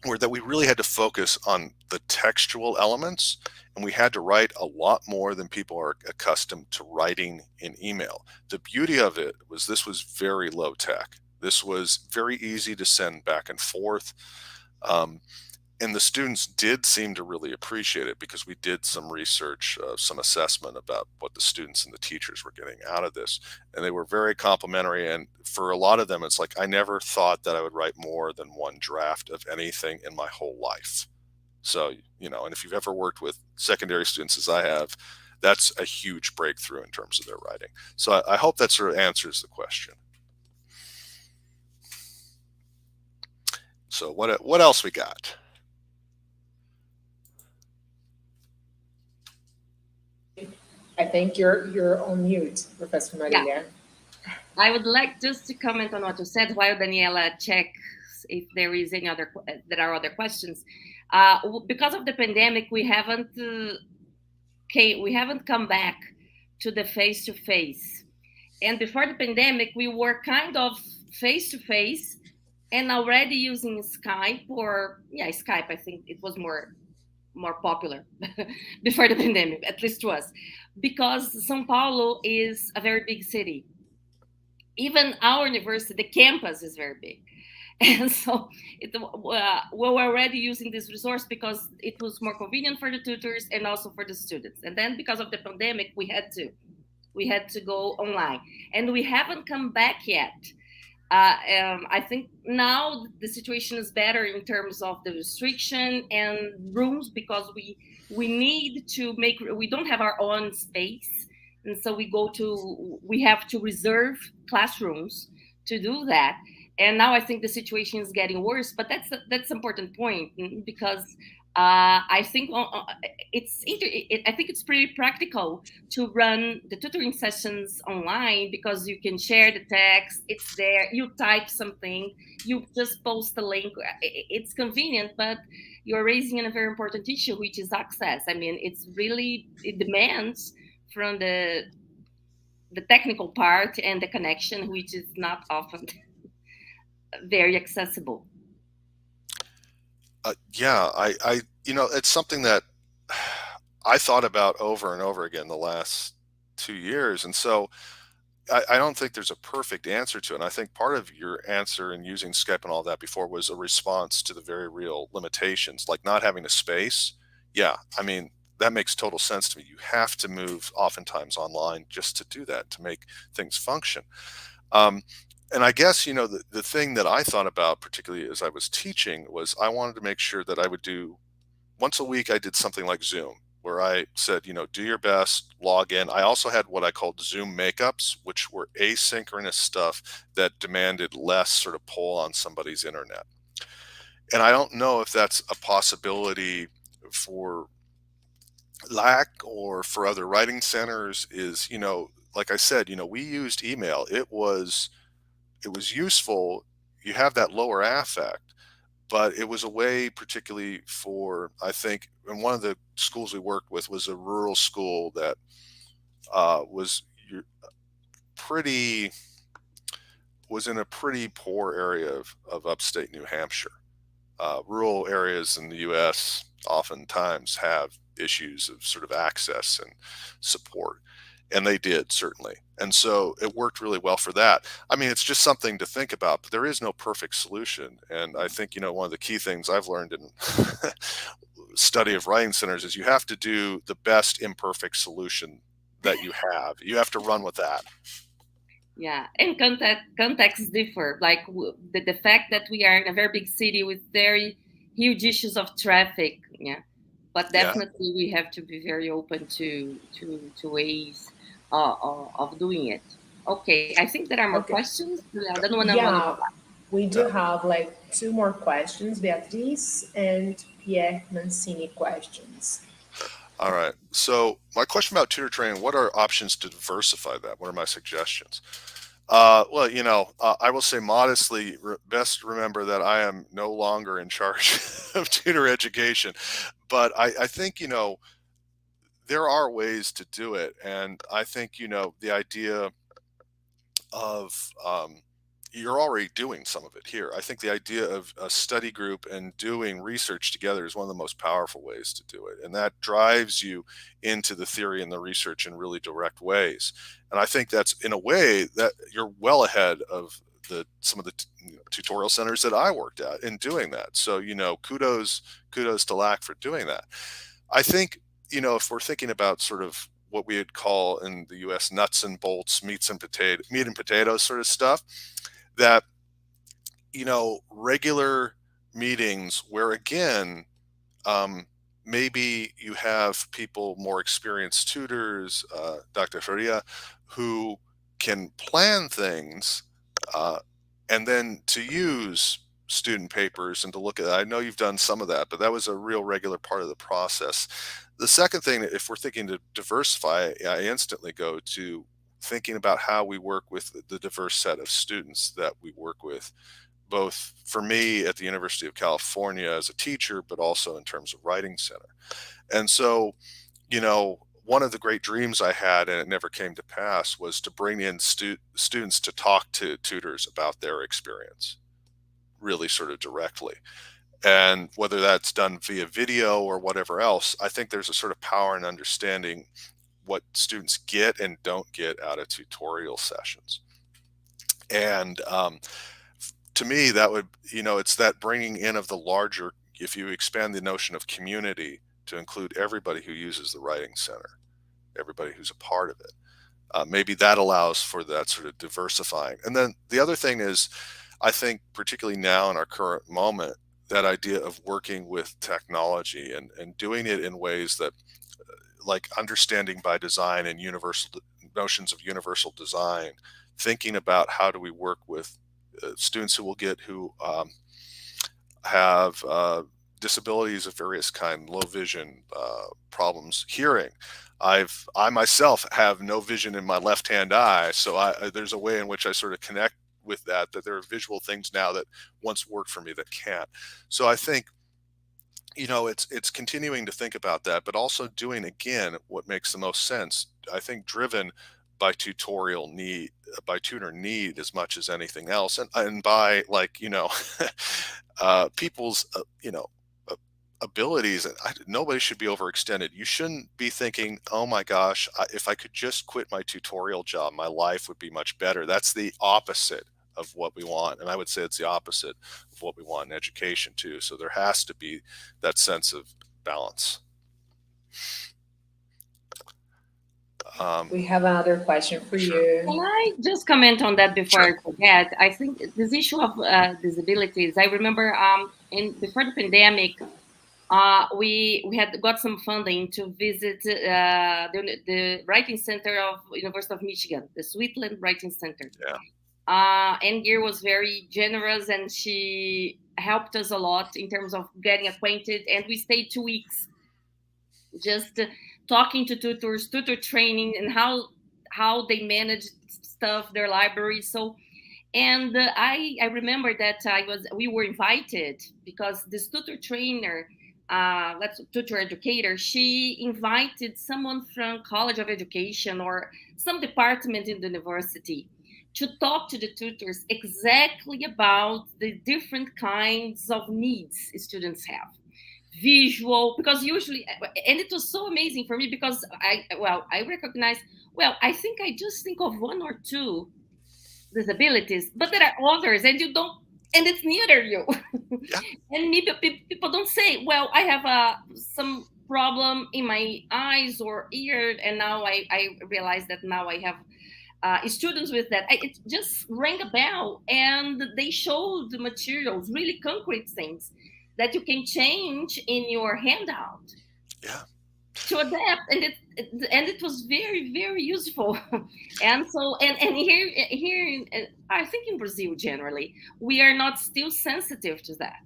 were that we really had to focus on the textual elements, and we had to write a lot more than people are accustomed to writing in email. The beauty of it was this was very low tech. This was very easy to send back and forth. Um, and the students did seem to really appreciate it, because we did some research, some assessment about what the students and the teachers were getting out of this, and they were very complimentary. And for a lot of them, it's like, I never thought that I would write more than one draft of anything in my whole life. So, and if you've ever worked with secondary students as I have, that's a huge breakthrough in terms of their writing. So I hope that sort of answers the question. So what else we got? I think you're on mute, Professor Yeah, Maria. I would like just to comment on what you said while Daniela checks if there is any other there are other questions. Because of the pandemic, we haven't come back to the face to face. And before the pandemic, we were kind of face to face and already using Skype, or yeah, Skype. I think it was more popular before the pandemic, at least to us, because São Paulo is a very big city. Even our university, the campus is very big. And so we were already using this resource because it was more convenient for the tutors and also for the students. And then because of the pandemic, we had to go online, and we haven't come back yet. I think now the situation is better in terms of the restriction and rooms, because we need to make, we don't have our own space, and so we have to reserve classrooms to do that. And now I think the situation is getting worse, but that's an important point, because I think I think it's pretty practical to run the tutoring sessions online, because you can share the text. It's there. You type something. You just post a link. It's convenient, but you're raising a very important issue, which is access. I mean, it demands from the technical part and the connection, which is not often very accessible. Yeah, it's something that I thought about over and over again the last 2 years. And so I don't think there's a perfect answer to it. And I think part of your answer in using Skype and all that before was a response to the very real limitations, like not having a space. Yeah, I mean, that makes total sense to me. You have to move oftentimes online just to do that, to make things function. Um, and I guess, the thing that I thought about, particularly as I was teaching, was I wanted to make sure that I would do once a week, I did something like Zoom, where I said, do your best, log in. I also had what I called Zoom makeups, which were asynchronous stuff that demanded less sort of pull on somebody's internet. And I don't know if that's a possibility for LAC or for other writing centers. Is, like I said, we used email. It was useful. You have that lower affect, but it was a way, particularly for, I think, and one of the schools we worked with was a rural school that was pretty was in a pretty poor area of upstate New Hampshire. Rural areas in the U.S. oftentimes have issues of sort of access and support. And they did, certainly. And so it worked really well for that. I mean, it's just something to think about, but there is no perfect solution. And I think, one of the key things I've learned in study of writing centers is you have to do the best imperfect solution that you have. You have to run with that. Yeah, and contexts differ. Like the fact that we are in a very big city with very huge issues of traffic. Yeah, but Yeah. definitely we have to be very open to ways of doing it. Okay, I think there are more Okay. questions. I don't want to. Yeah, we Yeah. do have like two more questions, Beatriz and Pierre Mancini questions. All right. So my question about tutor training, what are options to diversify that? What are my suggestions? Well, I will say modestly, best remember that I am no longer in charge of tutor education. But I think, there are ways to do it. And I think, the idea of you're already doing some of it here. I think the idea of a study group and doing research together is one of the most powerful ways to do it. And that drives you into the theory and the research in really direct ways. And I think that's in a way that you're well ahead of some of the tutorial centers that I worked at in doing that. So, kudos to LAC for doing that. I think, if we're thinking about sort of what we would call in the US nuts and bolts, meat and potatoes sort of stuff, that, regular meetings where, again, maybe you have people, more experienced tutors, Dr. Faria, who can plan things, uh, and then to use student papers and to look at that. I know you've done some of that, but that was a real regular part of the process. The second thing, if we're thinking to diversify, I instantly go to thinking about how we work with the diverse set of students that we work with, both for me at the University of California as a teacher, but also in terms of writing center. And so, one of the great dreams I had, and it never came to pass, was to bring in students to talk to tutors about their experience, really sort of directly. And whether that's done via video or whatever else, I think there's a sort of power in understanding what students get and don't get out of tutorial sessions. And to me, that would, it's that bringing in of the larger, if you expand the notion of community to include everybody who uses the writing center, everybody who's a part of it. Maybe that allows for that sort of diversifying. And then the other thing is, I think, particularly now in our current moment, that idea of working with technology and doing it in ways that, like understanding by design and universal notions of universal design, thinking about how do we work with students who have disabilities of various kind, low vision, problems, hearing. I myself have no vision in my left hand eye, so there's a way in which I sort of connect with that there are visual things now that once worked for me that can't. So I think, it's continuing to think about that, but also doing, again, what makes the most sense. I think driven by by tutor need as much as anything else, and by, like, people's uh, abilities. And nobody should be overextended. You shouldn't be thinking, oh my gosh, if I could just quit my tutorial job, my life would be much better. That's the opposite of what we want, and I would say it's the opposite of what we want in education too. So there has to be that sense of balance. We have another question for Sure. you. Can I just comment on that before Sure. I forget? I think this issue of disabilities. I remember before the pandemic, we had got some funding to visit the writing center of University of Michigan, the Sweetland Writing Center. Yeah. And Gear was very generous, and she helped us a lot in terms of getting acquainted. And we stayed 2 weeks just talking to tutors, tutor training, and how they manage stuff, their library. So, and I remember that we were invited because this tutor trainer, that's tutor educator, she invited someone from College of Education or some department in the university to talk to the tutors exactly about the different kinds of needs students have. visual, because usually, and it was so amazing for me because I recognize, I think I just think of one or two disabilities, but there are others, and you don't, and it's near you. Yeah. And maybe people don't say, well, I have some problem in my eyes or ear, and now I realize that now I have students with that. It just rang a bell, and they showed the materials, really concrete things that you can change in your handout Yeah. to adapt, and it was very, very useful. And so, and here I think in Brazil generally, we are not still sensitive to that.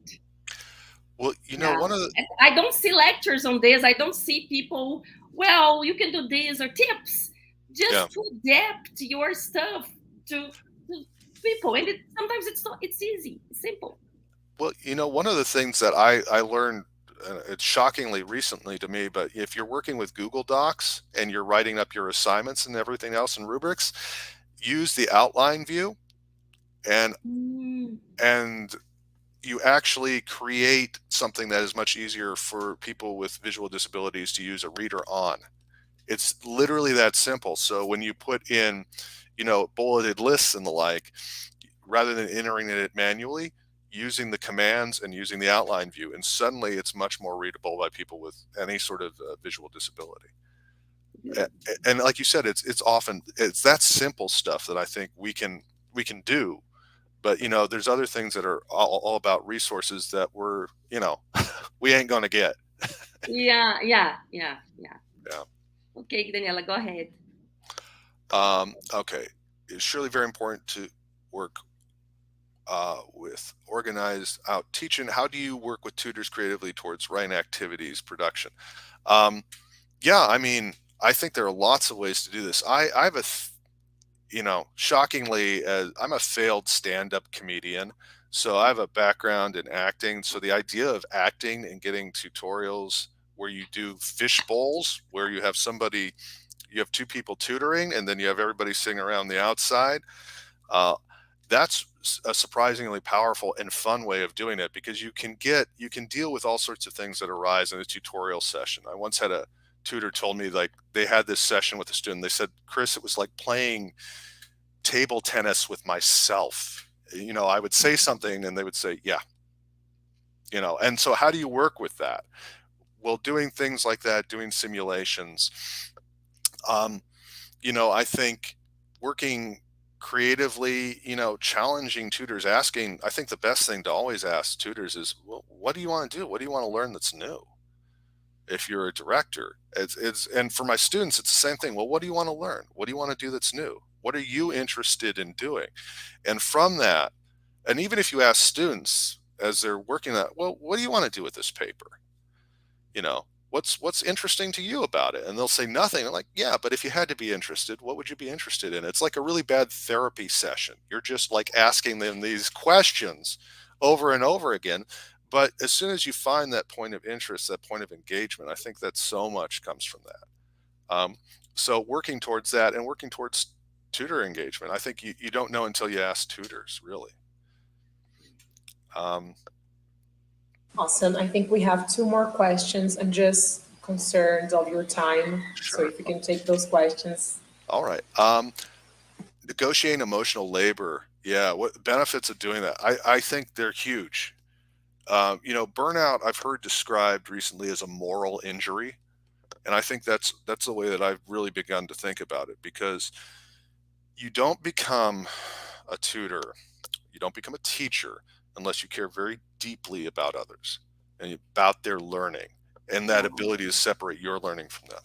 Well, Yeah, one of the, I don't see lectures on this. I don't see people, well, you can do this, or tips yeah. just to adapt your stuff to people. And sometimes it's easy, it's simple. Well, one of the things that I learned, it's shockingly recently to me, but if you're working with Google Docs and you're writing up your assignments and everything else in rubrics, use the outline view, and Mm, and you actually create something that is much easier for people with visual disabilities to use a reader on. It's literally that simple. So when you put in, bulleted lists and the like, rather than entering it manually, using the commands and using the outline view, and suddenly it's much more readable by people with any sort of visual disability. good. And like you said, it's that simple stuff that I think we can do. But there's other things that are all about resources that we ain't gonna get. Yeah, yeah, yeah, yeah. Yeah. Okay, Daniela, go ahead. Okay. It's surely very important to work with organized out teaching. How do you work with tutors creatively towards writing activities production? Um, yeah, I mean, I think there are lots of ways to do this. I have shockingly, I'm a failed stand-up comedian, so I have a background in acting. So the idea of acting and getting tutorials where you do fish bowls, where you have two people tutoring, and then you have everybody sitting around the outside. Uh, that's a surprisingly powerful and fun way of doing it, because you can deal with all sorts of things that arise in a tutorial session. I once had a tutor told me, like, they had this session with a student. They said, Chris, it was like playing table tennis with myself. I would say something and they would say, yeah. And so how do you work with that? Well, doing things like that, doing simulations. um, I think working creatively, challenging tutors, asking, I think the best thing to always ask tutors is, well, what do you want to do? What do you want to learn that's new? If you're a director, and for my students, it's the same thing. Well, what do you want to learn? What do you want to do that's new? What are you interested in doing? And from that, and even if you ask students as they're working that, well, what do you want to do with this paper? What's interesting to you about it? And they'll say nothing. I'm like, yeah, but if you had to be interested, what would you be interested in? It's like a really bad therapy session. You're just like asking them these questions over and over again. But as soon as you find that point of interest, that point of engagement, I think that so much comes from that. So working towards that and working towards tutor engagement, I think you don't know until you ask tutors, really. Um, Awesome. I think we have two more questions. I'm just concerned of your time. So sure. if you can take those questions. All right. Negotiating emotional labor. Yeah. What benefits of doing that? I think they're huge. Burnout I've heard described recently as a moral injury. And I think that's the way that I've really begun to think about it, because you don't become a tutor, you don't become a teacher unless you care very deeply about others and about their learning and that ability to separate your learning from them.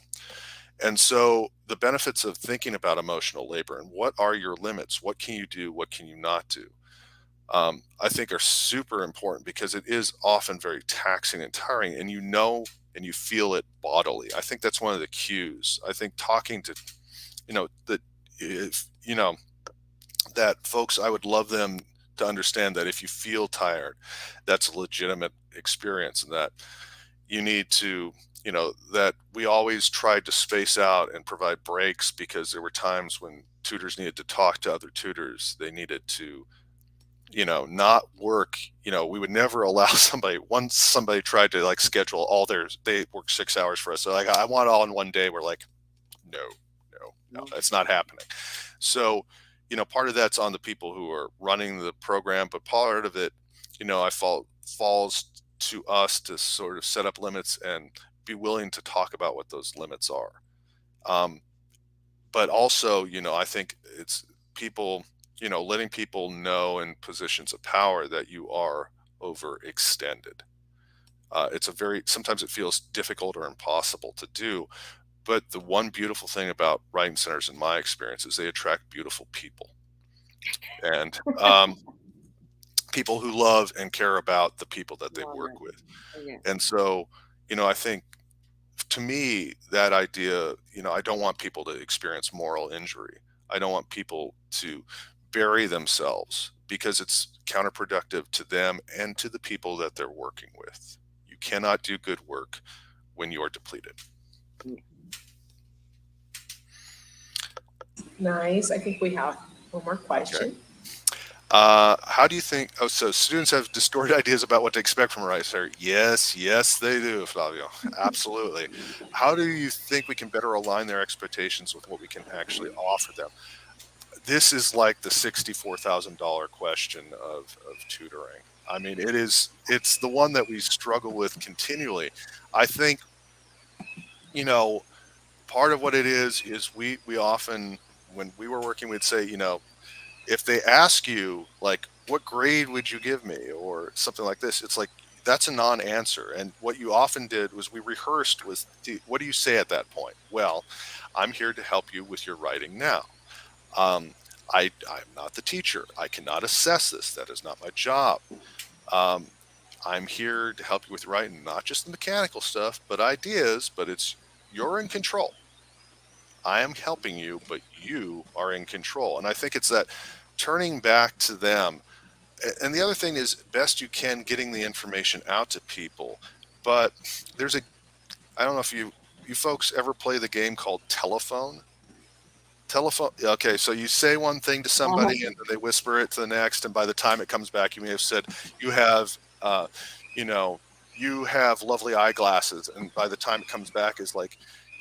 And so the benefits of thinking about emotional labor and what are your limits, what can you do, what can you not do, I think are super important, because it is often very taxing and tiring, and and you feel it bodily. I think that's one of the cues. I think talking to, that if, that folks, I would love them to understand that if you feel tired, that's a legitimate experience, and that you need to, that we always tried to space out and provide breaks, because there were times when tutors needed to talk to other tutors. They needed to not work. We would never allow somebody, once somebody tried to like schedule all they work 6 hours for us. So like, I want it all in one day. We're like, no, no, no, that's not happening. So, part of that's on the people who are running the program, but part of it, I falls to us to sort of set up limits and be willing to talk about what those limits are. Um, but also, I think it's people, letting people know in positions of power that you are overextended. Sometimes it feels difficult or impossible to do. But the one beautiful thing about writing centers, in my experience, is they attract beautiful people, and people who love and care about the people that they Love work it. with. Yeah. And so, I think, to me, that idea, I don't want people to experience moral injury. I don't want people to bury themselves, because it's counterproductive to them and to the people that they're working with. You cannot do good work when you're depleted. Nice. I think we have one more Okay. question. How do you think? Oh, so students have distorted ideas about what to expect from a writer. Yes, yes, they do, Flavio. Absolutely. How do you think we can better align their expectations with what we can actually offer them? This is like the $64,000 question of tutoring. I mean, it's the one that we struggle with continually. I think, you know, part of what it is we often, when we were working, we'd say, if they ask you like, what grade would you give me, or something like this, it's like, that's a non-answer. And what you often did was we rehearsed with what do you say at that point? Well, I'm here to help you with your writing now. um, I'm not the teacher. I cannot assess this. That is not my job. um, I'm here to help you with writing, not just the mechanical stuff but ideas. But you're in control. I am helping you, but you are in control. And I think it's that turning back to them. And the other thing is, best you can, getting the information out to people. But there's a, I don't know if you folks ever play the game called telephone. Okay, so you say one thing to somebody and then they whisper it to the next, and by the time it comes back, you may have said, you have, you know, you have lovely eyeglasses, and by the time it comes back is like,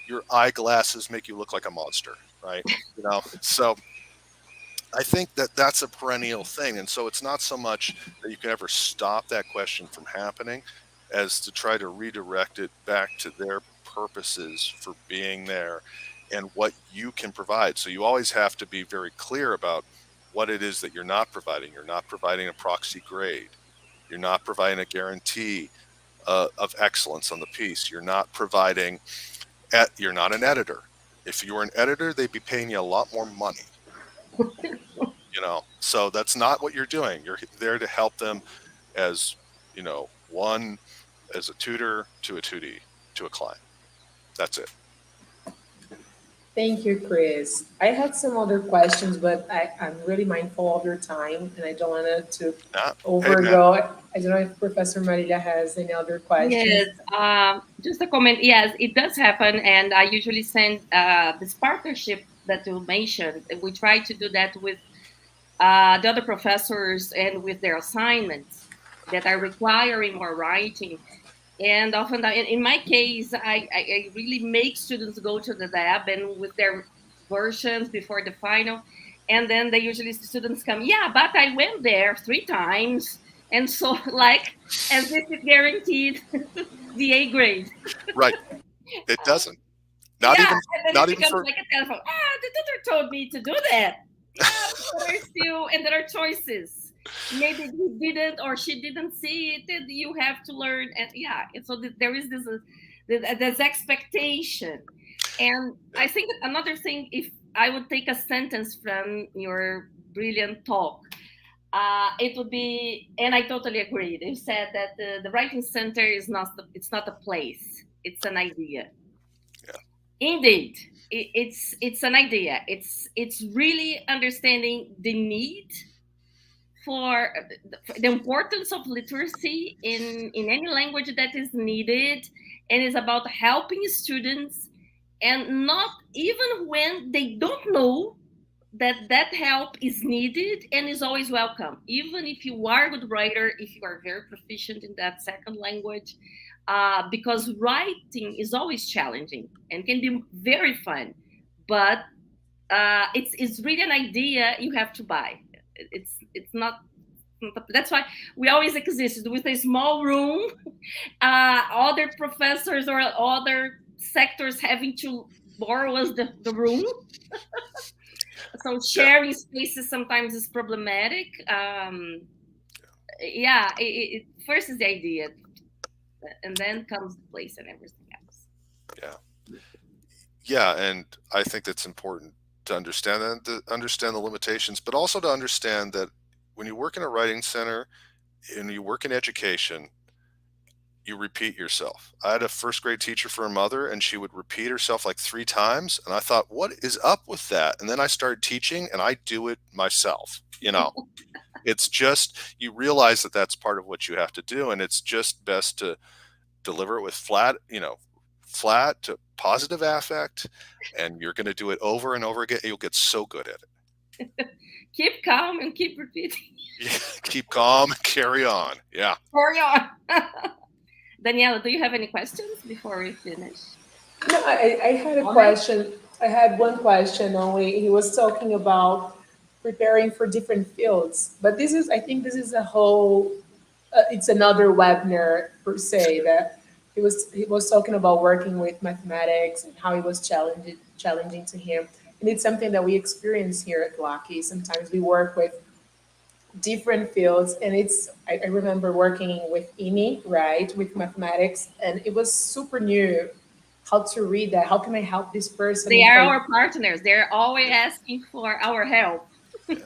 your eyeglasses make you look like a monster, right? So I think that that's a perennial thing. And so it's not so much that you can ever stop that question from happening as to try to redirect it back to their purposes for being there and what you can provide. So you always have to be very clear about what it is that you're not providing. You're not providing a proxy grade. You're not providing a guarantee of excellence on the piece. You're not an editor. If you were an editor, they'd be paying you a lot more money. So that's not what you're doing. You're there to help them as, one, as a tutor to a tutee to a client. That's it. Thank you, Chris. I had some other questions, but I'm really mindful of your time and I don't want it to Hey, man. overgo. I don't know if Professor Maria has any other questions. Yes, just a comment. Yes, it does happen, and I usually send this partnership that you mentioned. We try to do that with the other professors and with their assignments that are requiring more writing. And often, in my case, I really make students go to the lab and with their versions before the final. And then students come, yeah, but I went there 3 times. And so, like, as if it guaranteed the A grade. Right. It doesn't. Not Yeah, even, and then not it even becomes for, like a telephone. The tutor told me to do that. Yeah, but there are still, and there are choices. Maybe he didn't or she didn't see it. And you have to learn, and yeah, and so there is this expectation. And I think another thing, if I would take a sentence from your brilliant talk, it would be, and I totally agree. You said that the writing center is not it's not a place; it's an idea. yeah, Indeed, it's an idea. It's really understanding the need for the importance of literacy in any language that is needed, and it's about helping students, and not even when they don't know, that help is needed and is always welcome, even if you are a good writer, if you are very proficient in that second language, because writing is always challenging and can be very fun, but it's really an idea you have to buy. It's not. That's why we always exist with a small room, other professors or other sectors having to borrow us the room. So Yeah. sharing spaces sometimes is problematic. Yeah, first is the idea, and then comes the place and everything else. Yeah. Yeah. And I think that's important to understand and to understand the limitations, but also to understand that when you work in a writing center and you work in education, you repeat yourself. I had a first grade teacher for a mother, and she would repeat herself like 3 times. And I thought, what is up with that? And then I started teaching, and I do it myself. It's just, you realize that that's part of what you have to do. And it's just best to deliver it with flat to positive affect. And you're going to do it over and over again. You'll get so good at it. Keep calm and keep repeating. Keep calm, carry on. Yeah. Carry on. Daniela, do you have any questions before we finish? No, I had a question. I had one question only. He was talking about preparing for different fields, but I think this is a whole, it's another webinar per se that he was talking about working with mathematics and how it was challenging to him. And it's something that we experience here at Lucky. Sometimes we work with different fields, and I remember working with INI, right, with mathematics, and it was super new how to read that. How can I help this person They if are I, our partners. They're always asking for our help.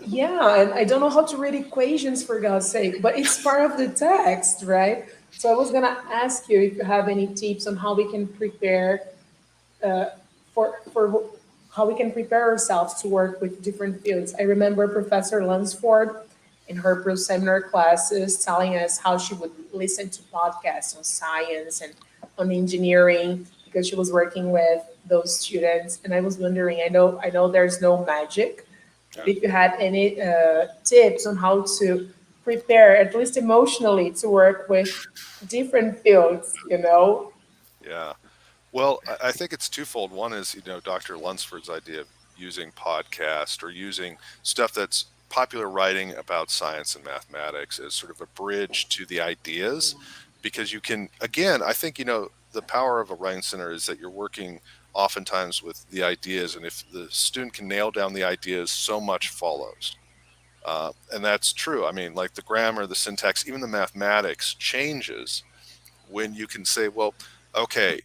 yeah, and I don't know how to read equations for God's sake, but it's part of the text, right? So I was gonna ask you if you have any tips on how we can prepare for how we can prepare ourselves to work with different fields. I remember Professor Lunsford in her pro-seminar classes telling us how she would listen to podcasts on science and on engineering because she was working with those students. And I was wondering, I know there's no magic, but if you had any tips on how to prepare, at least emotionally, to work with different fields. Yeah. Well, I think it's twofold. One is, Dr. Lunsford's idea of using podcast or using stuff that's popular writing about science and mathematics as sort of a bridge to the ideas, because you can, again, I think, the power of a writing center is that you're working oftentimes with the ideas. And if the student can nail down the ideas, so much follows. And that's true. I mean, like the grammar, the syntax, even the mathematics changes when you can say, well, okay,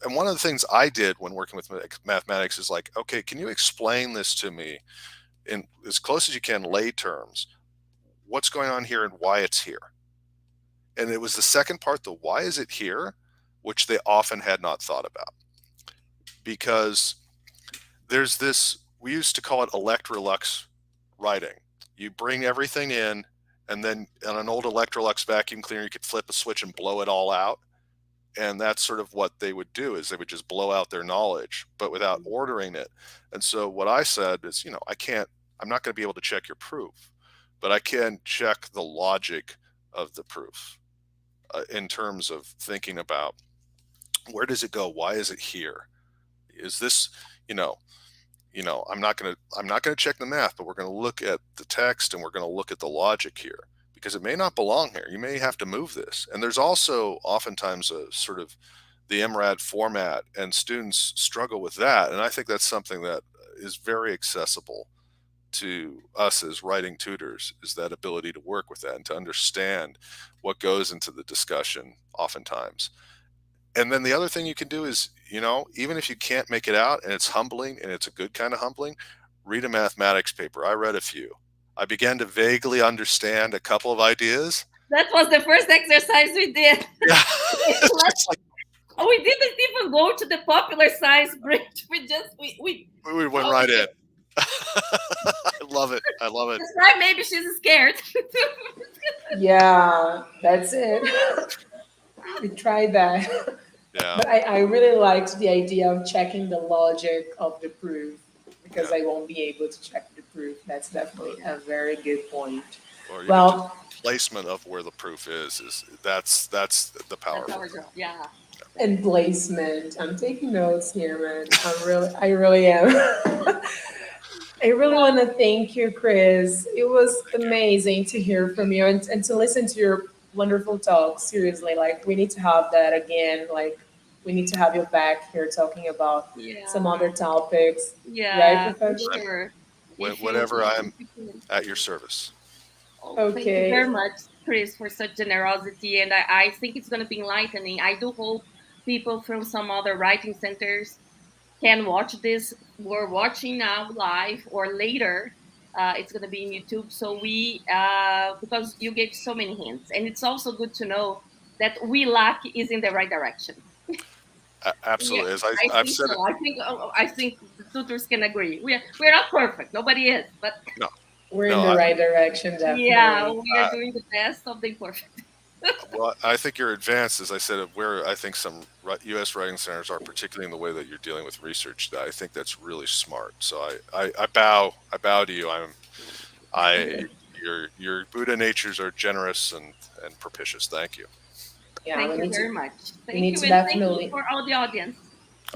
and one of the things I did when working with mathematics is like, okay, can you explain this to me in as close as you can, lay terms? What's going on here and why it's here? And it was the second part, the why is it here, which they often had not thought about. Because there's this, we used to call it Electrolux writing. You bring everything in, and then on an old Electrolux vacuum cleaner, you could flip a switch and blow it all out. And that's sort of what they would do, is they would just blow out their knowledge, but without ordering it. And so what I said is, I'm not going to be able to check your proof, but I can check the logic of the proof in terms of thinking about where does it go? Why is it here? Is this, you know, I'm not going to check the math, but we're going to look at the text and we're going to look at the logic here, because it may not belong here. You may have to move this. And there's also oftentimes a sort of the MRAD format, and students struggle with that. And I think that's something that is very accessible to us as writing tutors, is that ability to work with that and to understand what goes into the discussion oftentimes. And then the other thing you can do is, even if you can't make it out and it's humbling and it's a good kind of humbling, read a mathematics paper. I read a few. I began to vaguely understand a couple of ideas. That was the first exercise we did. Yeah. We didn't even go to the popular science bridge. We went right in. I love it. I love it. That's right. Maybe she's scared. Yeah, that's it. We tried that. Yeah. But I really liked the idea of checking the logic of the proof. I because Yeah. I won't be able to check the proof. That's definitely a very good point. Or even just Well, placement of where the proof is that's the That's powerful our part. job. Yeah. and placement. I'm taking notes here, man. I really am. I really want to thank you, Chris. It was Thank you. amazing to hear from you and to listen to your wonderful talk. Seriously, like we need to have that again. Like we need to have you back here talking about some Yeah. other topics, right, Yeah, for Professor? I'm, sure. whenever I'm If you can. at your service. Oh, thank you very Okay. much, Chris, for such generosity. And I think it's going to be enlightening. I do hope people from some other writing centers can watch this. We're watching now live or later. It's going to be in YouTube. So because you gave so many hints. And it's also good to know that we luck is in the right direction. Yeah, Absolutely, as I I've think said it. so. I think the tutors can agree. We're not perfect. Nobody is, but No, We're in no, the right direction, yeah, definitely. we are doing the best of the imperfect. well, I think you're advanced, as I said, of where I think some U.S. writing centers are, particularly in the way that you're dealing with research. That I think that's really smart. So I bow to you. I, your Buddha natures are generous and propitious. Thank you. Yeah, Thank you very much. we Thank need you, to and thank you definitely. for all the audience.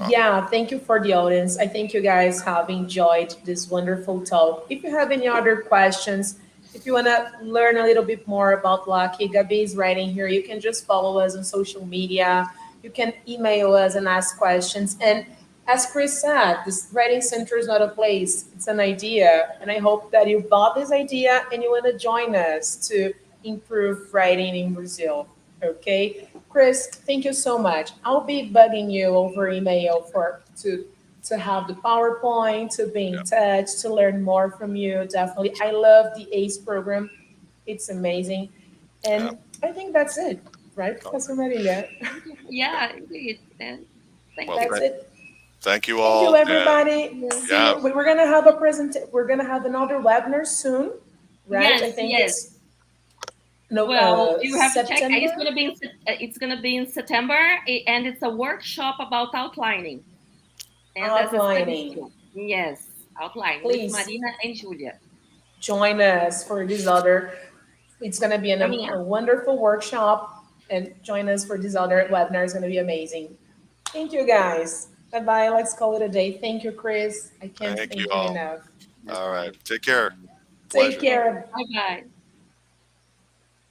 Yeah, thank you for the audience. I think you guys have enjoyed this wonderful talk. If you have any other questions, if you want to learn a little bit more about Lucky, Gabi is writing here. You can just follow us on social media. You can email us and ask questions. And as Chris said, this writing center is not a place, it's an idea. And I hope that you bought this idea and you want to join us to improve writing in Brazil. Okay. Chris, thank you so much. I'll be bugging you over email for to have the PowerPoint, to be in Yeah, touch, to learn more from you. Definitely. I love the ACE program. It's amazing. yeah. And I think that's it, right, All Professor Maria? Yeah, indeed. And thank Well, you. That's it. thank you Thank you, all, and everybody. Yeah. See yeah, you. We're gonna have a present. We're gonna have another webinar soon, right? I Yes, think yes. it's no Well, you have to check. September. It's gonna be in September, and it's a workshop about outlining and as a study Outlining. skill. Yes, outlining with Please Marina and Julia join us for this other. It's going to be coming a up. wonderful workshop, and join us for this other webinar. It's going to be amazing. Thank you, guys. Bye bye. Let's call it a day. Thank you, Chris. I can't thank you thank you all. enough. No All right, problem. take care. Take Pleasure. Okay. care. Bye bye.